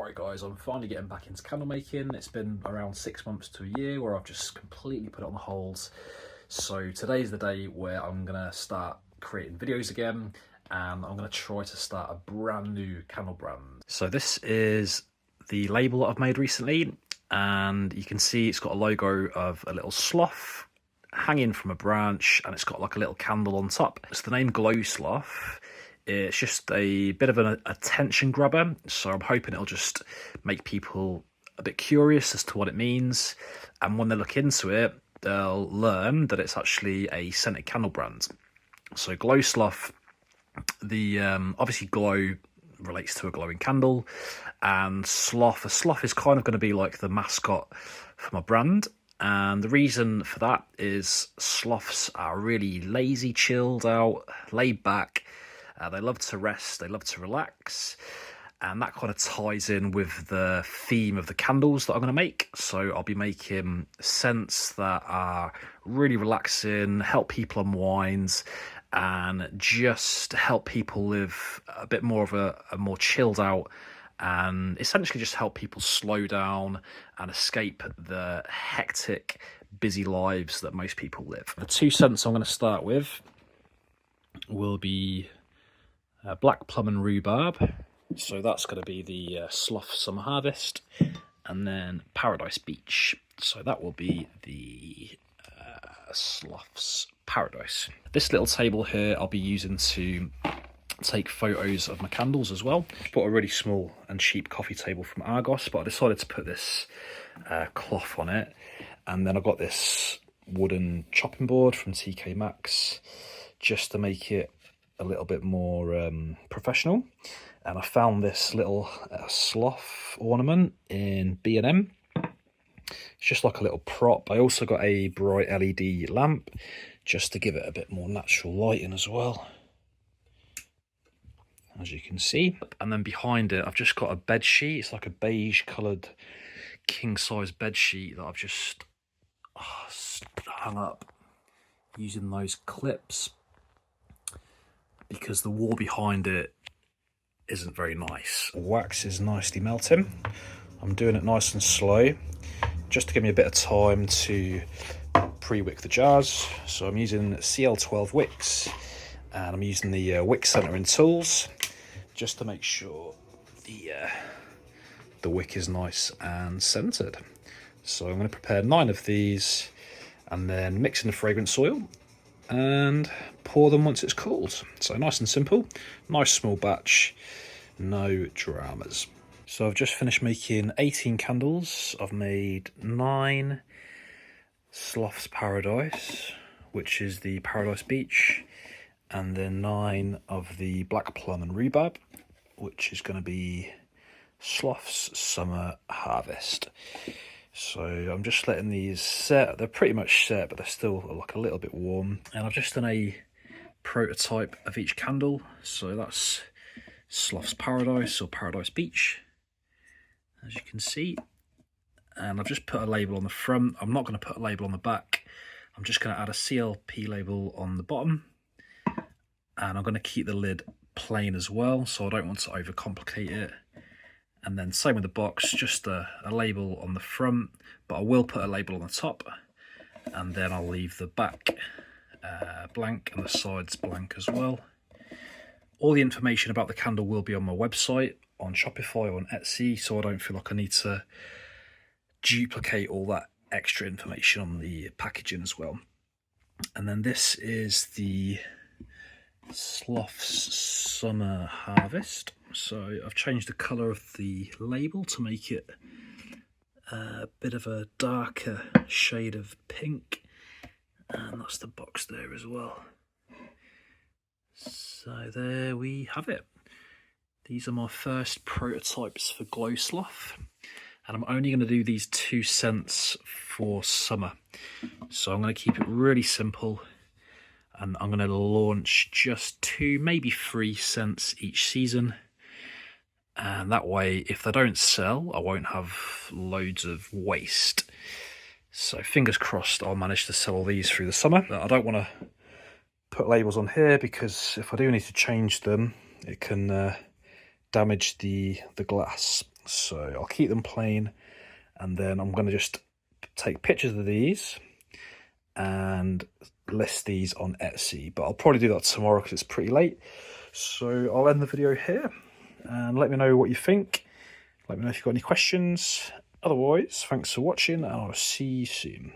Alright guys, I'm finally getting back into candle making. It's been around 6 months to a year where I've just completely put it on the hold. So today's the day where I'm going to start creating videos again, and I'm going to try to start a brand new candle brand. So this is the label that I've made recently, and you can see it's got a logo of a little sloth hanging from a branch, and it's got like a little candle on top. It's the name Glow Sloth. It's just a bit of an attention grabber, so I'm hoping it'll just make people a bit curious as to what it means, and when they look into it, they'll learn that it's actually a scented candle brand. So Glow Sloth, the obviously glow relates to a glowing candle, and a sloth is kind of going to be like the mascot for my brand. And the reason for that is sloths are really lazy, chilled out, laid back. They love to rest, they love to relax, and that kind of ties in with the theme of the candles that I'm going to make. So I'll be making scents that are really relaxing, help people unwind, and just help people live a bit more of a more chilled out, and essentially just help people slow down and escape the hectic, busy lives that most people live. The two scents I'm going to start with will be Black Plum and Rhubarb, so that's going to be the Sloth Summer Harvest, and then Paradise Beach, so that will be the Sloth's Paradise. This little table here I'll be using to take photos of my candles as well. I bought a really small and cheap coffee table from Argos, but I decided to put this cloth on it, and then I got this wooden chopping board from TK Maxx just to make it a little bit more professional. And I found this little sloth ornament in B&M. It's just like a little prop. I also got a bright LED lamp just to give it a bit more natural lighting as well, as you can see. And then behind it I've just got a bed sheet. It's like a beige coloured king size bed sheet that I've just hung up using those clips, because the wall behind it isn't very nice. The wax is nicely melting. I'm doing it nice and slow just to give me a bit of time to pre-wick the jars. So I'm using CL12 wicks, and I'm using the wick centering tools just to make sure the wick is nice and centered. So I'm going to prepare 9 of these and then mix in the fragrance oil and pour them once it's cooled. So nice and simple, nice small batch, no dramas. So I've just finished making 18 candles. I've made 9 Sloth's Paradise, which is the Paradise Beach, and then 9 of the Black Plum and Rhubarb, which is going to be Sloth's Summer Harvest. So I'm just letting these set. They're pretty much set, but they're still like a little bit warm. And I've just done a prototype of each candle. So that's Sloth's Paradise or Paradise Beach, as you can see. And I've just put a label on the front. I'm not going to put a label on the back. I'm just going to add a CLP label on the bottom. And I'm going to keep the lid plain as well, so I don't want to overcomplicate it. And then same with the box, just a label on the front, but I will put a label on the top, and then I'll leave the back blank and the sides blank as well. All the information about the candle will be on my website, on Shopify or on Etsy, so I don't feel like I need to duplicate all that extra information on the packaging as well. And then this is the Sloth's Summer Harvest. So I've changed the colour of the label to make it a bit of a darker shade of pink, and that's the box there as well. So there we have it. These are my first prototypes for Glow Sloth, and I'm only going to do these 2 scents for summer. So I'm going to keep it really simple, and I'm going to launch just 2, maybe 3 scents each season. And that way, if they don't sell, I won't have loads of waste. So fingers crossed I'll manage to sell all these through the summer. I don't want to put labels on here, because if I do need to change them, it can damage the glass. So I'll keep them plain, and then I'm going to just take pictures of these and list these on Etsy. But I'll probably do that tomorrow because it's pretty late. So I'll end the video here, and let me know what you think. Let me know if you've got any questions. Otherwise, thanks for watching, and I'll see you soon.